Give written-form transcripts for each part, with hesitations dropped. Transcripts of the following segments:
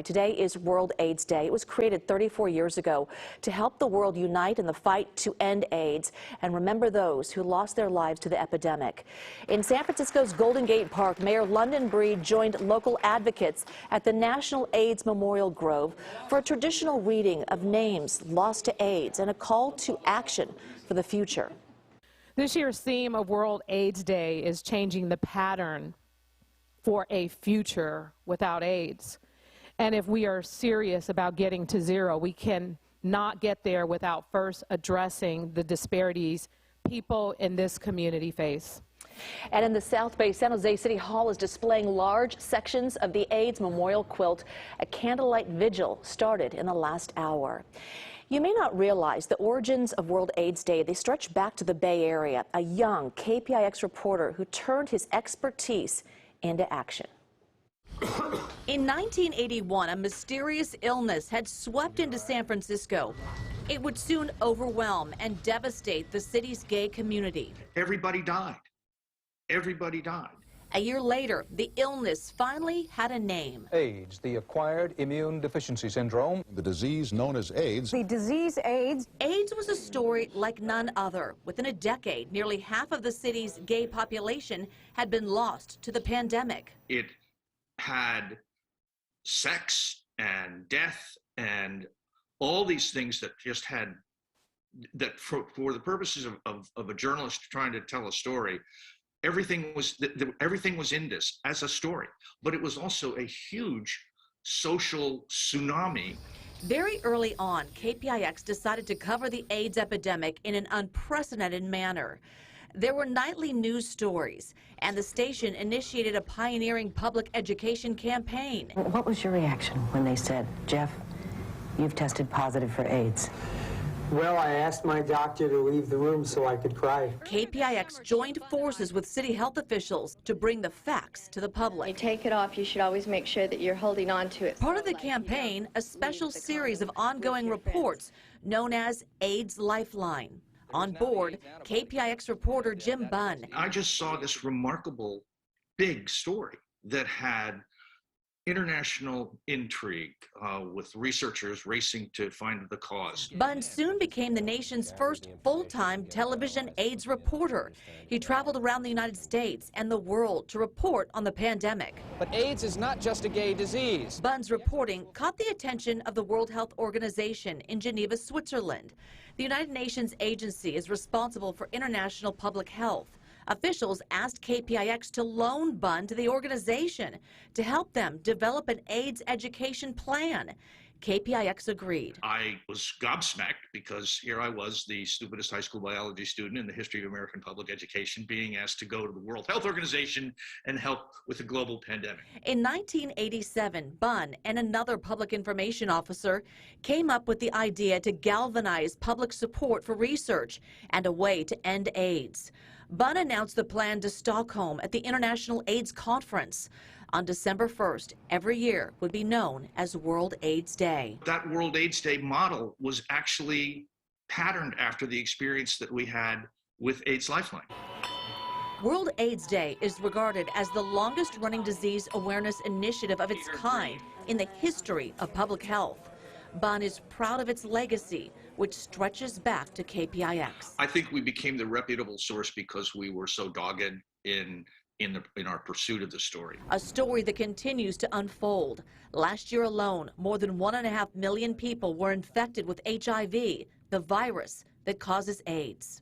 Today is World AIDS Day. It was created 34 years ago to help the world unite in the fight to end AIDS and remember those who lost their lives to the epidemic. In San Francisco's Golden Gate Park, Mayor London Breed joined local advocates at the National AIDS Memorial Grove for a traditional reading of names lost to AIDS and a call to action for the future. This year's theme of World AIDS Day is changing the pattern for a future without AIDS. And if we are serious about getting to zero, we can not get there without first addressing the disparities people in this community face. And in the South Bay, San Jose City Hall is displaying large sections of the AIDS Memorial Quilt. A candlelight vigil started in the last hour. You may not realize the origins of World AIDS Day, they stretch back to the Bay Area. A young KPIX reporter who turned his expertise into action. In 1981, a mysterious illness had swept into San Francisco. It would soon overwhelm and devastate the city's gay community. Everybody died. Everybody died. A year later, the illness finally had a name. AIDS, the acquired immune deficiency syndrome. The disease known as AIDS. The disease AIDS. AIDS was a story like none other. Within a decade, nearly half of the city's gay population had been lost to the pandemic. It had sex and death and all these things that just had, that for the purposes of a journalist trying to tell a story, everything was in this as a story, but it was also a huge social tsunami. Very early on, KPIX decided to cover the AIDS epidemic in an unprecedented manner. There were nightly news stories, and the station initiated a pioneering public education campaign. What was your reaction when they said, Jeff, you've tested positive for AIDS? Well, I asked my doctor to leave the room so I could cry. KPIX joined forces with city health officials to bring the facts to the public. You take it off, you should always make sure that you're holding on to it. Part of the campaign, a special series of ongoing reports known as AIDS Lifeline. On board, KPIX reporter Jim Bunn. I just saw this remarkable big story that had international intrigue with researchers racing to find the cause. Bunn soon became the nation's first full-time television AIDS reporter. He traveled around the United States and the world to report on the pandemic. But AIDS is not just a gay disease. Bunn's reporting caught the attention of the World Health Organization in Geneva, Switzerland. The United Nations agency is responsible for international public health. Officials asked KPIX to loan Bunn to the organization to help them develop an AIDS education plan. KPIX agreed. I was gobsmacked because here I was, the stupidest high school biology student in the history of American public education, being asked to go to the World Health Organization and help with the global pandemic. In 1987, Bunn and another public information officer came up with the idea to galvanize public support for research and a way to end AIDS. Bunn announced the plan to Stockholm at the International AIDS Conference. On December 1st, every year would be known as World AIDS Day. That World AIDS Day model was actually patterned after the experience that we had with AIDS Lifeline. World AIDS Day is regarded as the longest-running disease awareness initiative of its kind in the history of public health. Bunn is proud of its legacy, which stretches back to KPIX. I think we became the reputable source because we were so dogged in our pursuit of the story. A story that continues to unfold. Last year alone, more than 1.5 million people were infected with HIV, the virus that causes AIDS.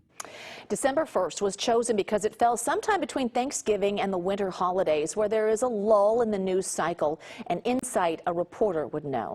December 1st was chosen because it fell sometime between Thanksgiving and the winter holidays, where there is a lull in the news cycle. An insight a reporter would know.